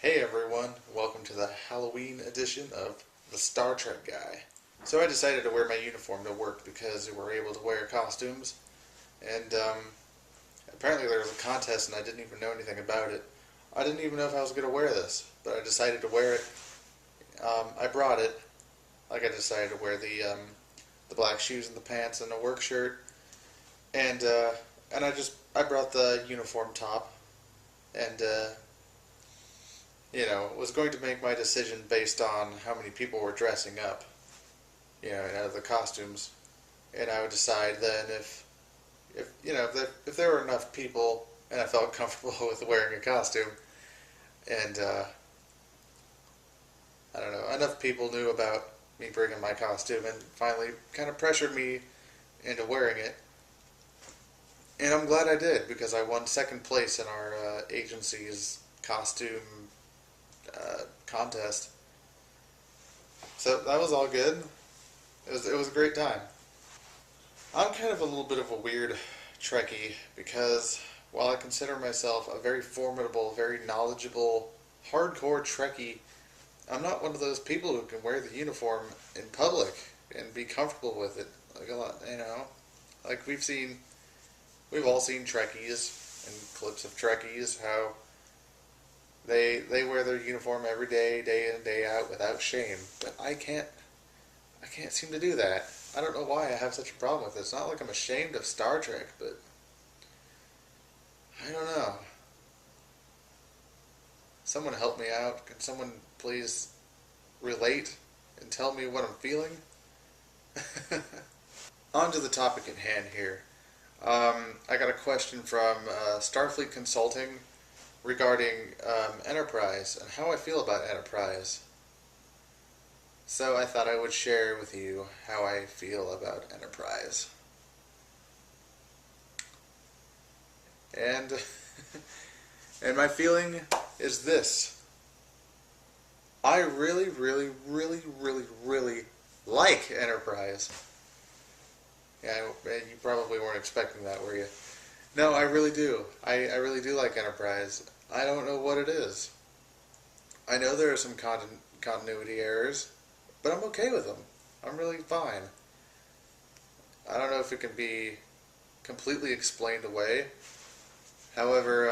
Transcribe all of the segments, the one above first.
Hey everyone, welcome to the Halloween edition of the Star Trek Guy. So I decided to wear my uniform to work because we were able to wear costumes, and apparently there was a contest and I didn't even know anything about it. I didn't even know if I was going to wear this, but I decided to wear it. I brought it, like I decided to wear the black shoes and the pants and a work shirt, and I brought the uniform top, and was going to make my decision based on how many people were dressing up, out of the costumes, and I would decide then if there were enough people and I felt comfortable with wearing a costume, and I don't know, enough people knew about me bringing my costume and finally kind of pressured me into wearing it, and I'm glad I did because I won second place in our agency's costume contest. So that was all good. It was a great time. I'm kind of a little bit of a weird Trekkie because while I consider myself a very formidable, very knowledgeable, hardcore Trekkie, I'm not one of those people who can wear the uniform in public and be comfortable with it. Like a lot, like we've all seen Trekkies and clips of Trekkies how they wear their uniform every day, day in and day out, without shame. But I can't seem to do that. I don't know why I have such a problem with it. It's not like I'm ashamed of Star Trek, but I don't know. Someone help me out. Can someone please relate and tell me what I'm feeling? On to the topic at hand here. I got a question from Starfleet Consulting regarding Enterprise and how I feel about Enterprise. So I thought I would share with you how I feel about Enterprise. And and my feeling is this. I really, really, really, really, really like Enterprise. Yeah, and you probably weren't expecting that, were you? No, I really do. I really do like Enterprise. I don't know what it is. I know there are some continuity errors, but I'm okay with them. I'm really fine. I don't know if it can be completely explained away. However,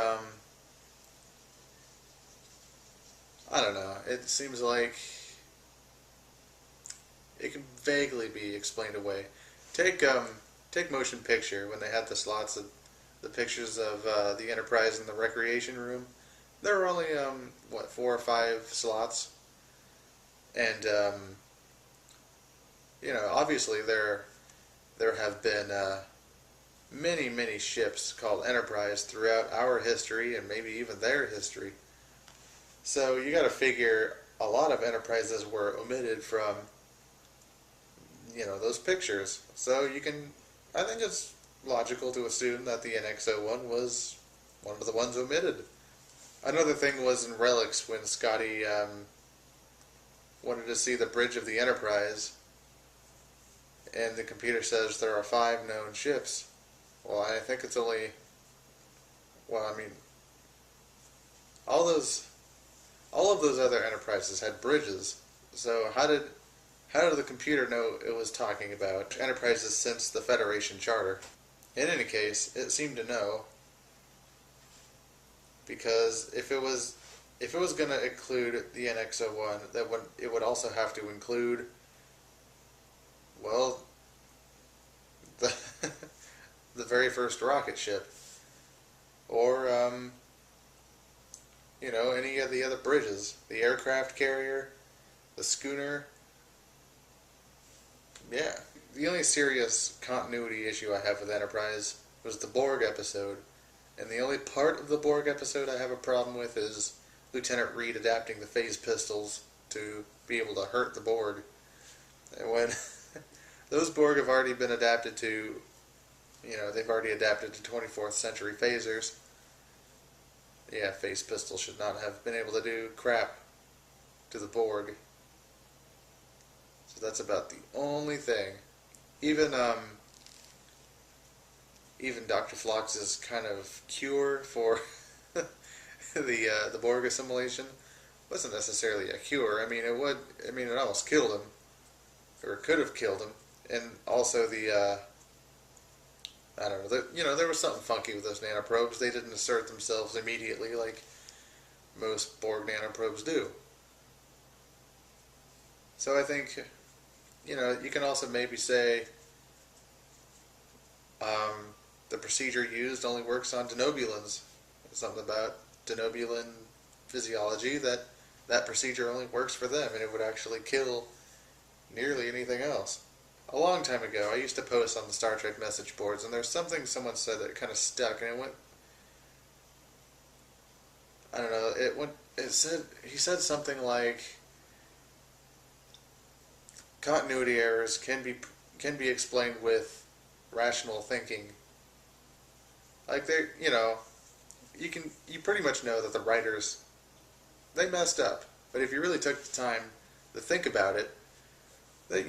I don't know. It seems like it can vaguely be explained away. Take motion picture when they had the slots of the pictures of the Enterprise in the recreation room. There were only 4 or 5 slots, and obviously there have been many ships called Enterprise throughout our history and maybe even their history. So you got to figure a lot of Enterprises were omitted from those pictures. So I think it's logical to assume that the NX-01 was one of the ones omitted. Another thing was in Relics when Scotty wanted to see the bridge of the Enterprise, and the computer says there are 5 known ships. Well, I think it's only... Well, I mean, all of those other Enterprises had bridges. So how did the computer know it was talking about Enterprises since the Federation Charter? In any case, it seemed to know, because if it was going to include the NX-01, it would also have to include, well, the the very first rocket ship, or any of the other bridges, the aircraft carrier, the schooner. Yeah. The only serious continuity issue I have with Enterprise was the Borg episode, and the only part of the Borg episode I have a problem with is Lieutenant Reed adapting the phase pistols to be able to hurt the Borg. And when those Borg have already been adapted to, they've already adapted to 24th century phasers. Yeah, phase pistols should not have been able to do crap to the Borg. So that's about the only thing. Even Dr. Phlox's kind of cure for the Borg assimilation wasn't necessarily a cure. I mean, it would. I mean, it almost killed him, or it could have killed him. And also I don't know. There was something funky with those nanoprobes. They didn't assert themselves immediately like most Borg nanoprobes do. So I think, you can also maybe say the procedure used only works on denobulins. Something about denobulin physiology that procedure only works for them, and it would actually kill nearly anything else. A long time ago, I used to post on the Star Trek message boards, and there's something someone said that kind of stuck, and it went. I don't know. It went. It said he said something like continuity errors can be explained with rational thinking. Like you pretty much know that the writers they messed up, but if you really took the time to think about it, that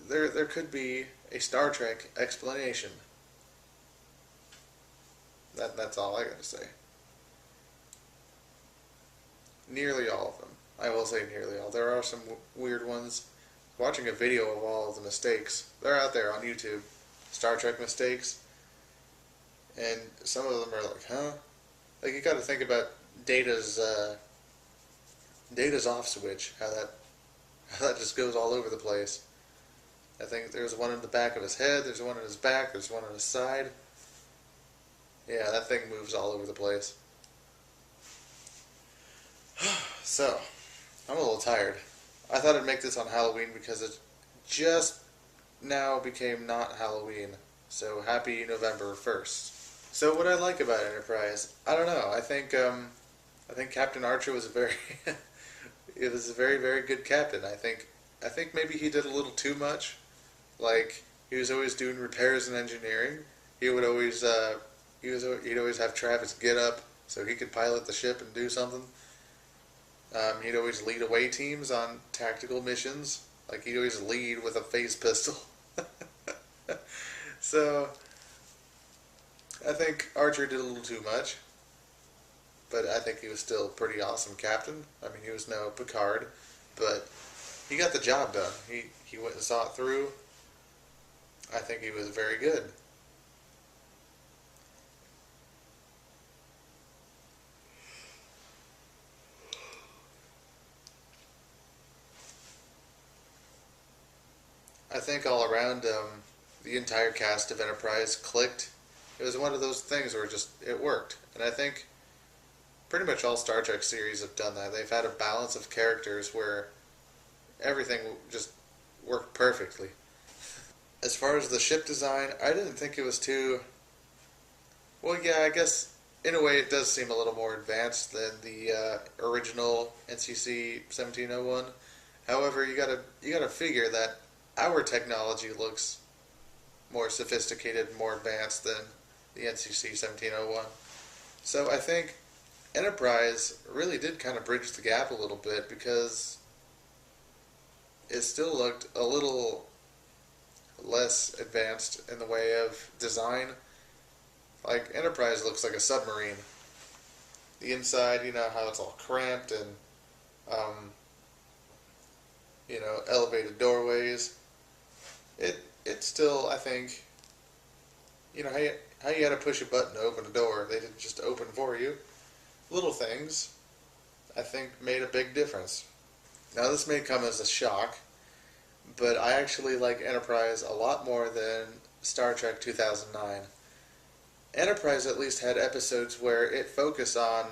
there could be a Star Trek explanation. That's all I gotta say. Nearly all of them. I will say nearly all. There are some weird ones. Watching a video of all of the mistakes, they're out there on YouTube. Star Trek mistakes, and some of them are like, huh? Like you got to think about Data's off switch. How that just goes all over the place. I think there's one in the back of his head. There's one in his back. There's one on his side. Yeah, that thing moves all over the place. So, I'm a little tired. I thought I'd make this on Halloween because it just now became not Halloween. So happy November 1st. So what I like about Enterprise, I don't know. I think Captain Archer was a very it was a very, very good captain. I think maybe he did a little too much. Like he was always doing repairs and engineering. He would always he'd always have Travis get up so he could pilot the ship and do something. He'd always lead away teams on tactical missions. Like he'd always lead with a phase pistol. So I think Archer did a little too much, but I think he was still a pretty awesome captain. I mean, he was no Picard, but he got the job done. He went and saw it through. I think he was very good. I think all around, the entire cast of Enterprise clicked. It was one of those things where it worked, and I think pretty much all Star Trek series have done that. They've had a balance of characters where everything just worked perfectly. As far as the ship design, I didn't think it was too. Well, yeah, I guess in a way it does seem a little more advanced than the original NCC 1701. However, you gotta figure that our technology looks more sophisticated, more advanced than the NCC 1701. So I think Enterprise really did kind of bridge the gap a little bit because it still looked a little less advanced in the way of design. Like Enterprise looks like a submarine. The inside, how it's all cramped and elevated doorways. It still, I think, how you had to push a button to open a door. They didn't just open for you. Little things, I think, made a big difference. Now this may come as a shock, but I actually like Enterprise a lot more than Star Trek 2009. Enterprise at least had episodes where it focused on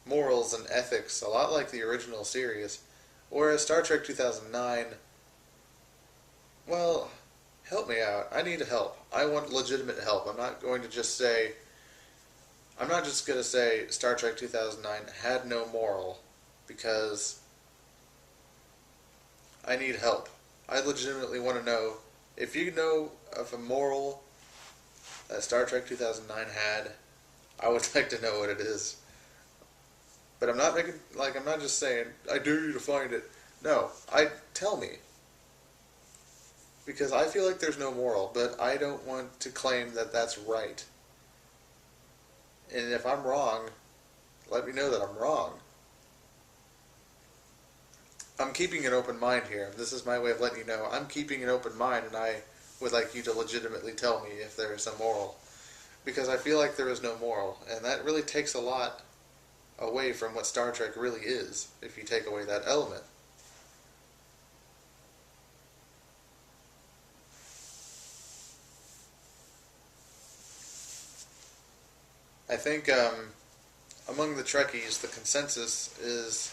morals and ethics, a lot like the original series. Whereas Star Trek 2009, well, help me out. I need help. I want legitimate help. I'm not just going to say Star Trek 2009 had no moral because I need help. I legitimately want to know if you know of a moral that Star Trek 2009 had. I would like to know what it is. But I'm not just saying, I dare you to find it. No, tell me. Because I feel like there's no moral, but I don't want to claim that that's right. And if I'm wrong, let me know that I'm wrong. I'm keeping an open mind here. This is my way of letting you know I'm keeping an open mind, and I would like you to legitimately tell me if there is a moral. Because I feel like there is no moral, and that really takes a lot away from what Star Trek really is, if you take away that element. I think among the Trekkies, the consensus is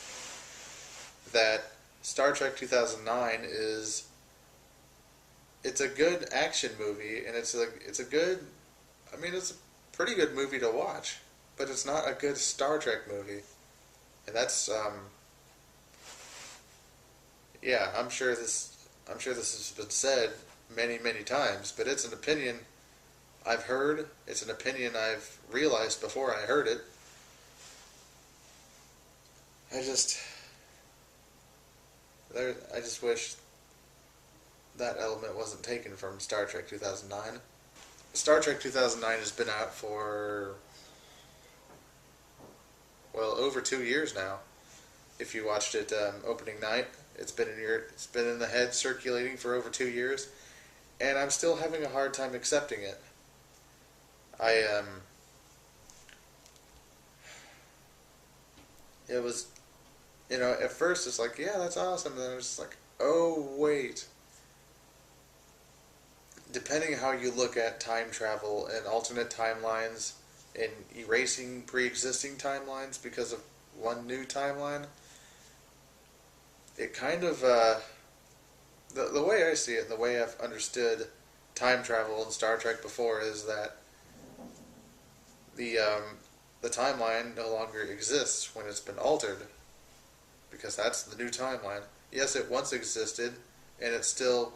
that Star Trek 2009 it's a good action movie, and it's a good, I mean, it's a pretty good movie to watch, but it's not a good Star Trek movie. And that's yeah, I'm sure this has been said many, many times, but it's an opinion I've heard, it's an opinion I've realized before I heard it. I just wish that element wasn't taken from Star Trek 2009. Star Trek 2009 has been out for, well, over 2 years now. If you watched it opening night, it's been in the head circulating for over 2 years, and I'm still having a hard time accepting it. It was, at first it's like, yeah, that's awesome, and then it's just like, oh wait. Depending how you look at time travel and alternate timelines and erasing pre-existing timelines because of one new timeline, it kind of, the way I see it and the way I've understood time travel in Star Trek before is that the timeline no longer exists when it's been altered, because that's the new timeline. Yes, it once existed, and it still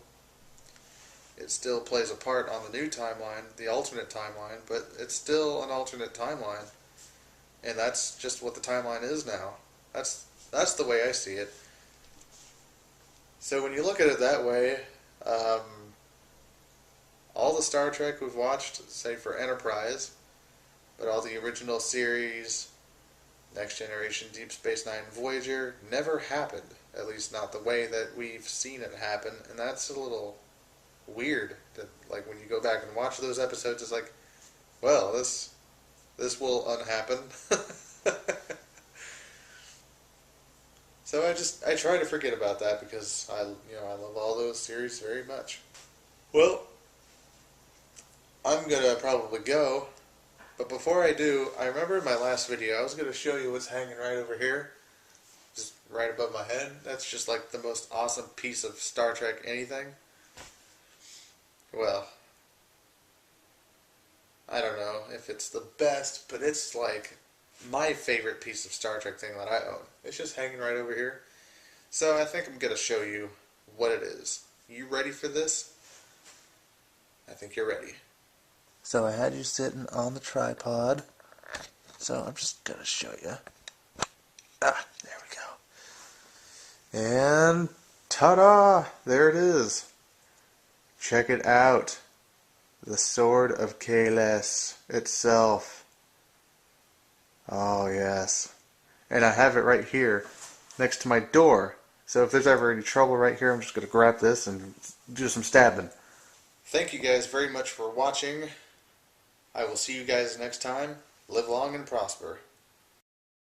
plays a part on the new timeline, the alternate timeline, but it's still an alternate timeline, and that's just what the timeline is now. That's the way I see it. So when you look at it that way, all the Star Trek we've watched, say for Enterprise, but all the original series, Next Generation, Deep Space Nine, Voyager, never happened. At least not the way that we've seen it happen, and that's a little weird. That, like, when you go back and watch those episodes, it's like, well, this will unhappen. So I try to forget about that because I love all those series very much. Well, I'm gonna probably go. But before I do, I remember in my last video, I was going to show you what's hanging right over here. Just right above my head. That's just like the most awesome piece of Star Trek anything. Well, I don't know if it's the best, but it's like my favorite piece of Star Trek thing that I own. It's just hanging right over here. So I think I'm going to show you what it is. You ready for this? I think you're ready. So I had you sitting on the tripod. So I'm just going to show you. Ah, there we go. And ta-da! There it is. Check it out. The Sword of Kahless itself. Oh, yes. And I have it right here next to my door. So if there's ever any trouble right here, I'm just going to grab this and do some stabbing. Thank you guys very much for watching. I will see you guys next time. Live long and prosper.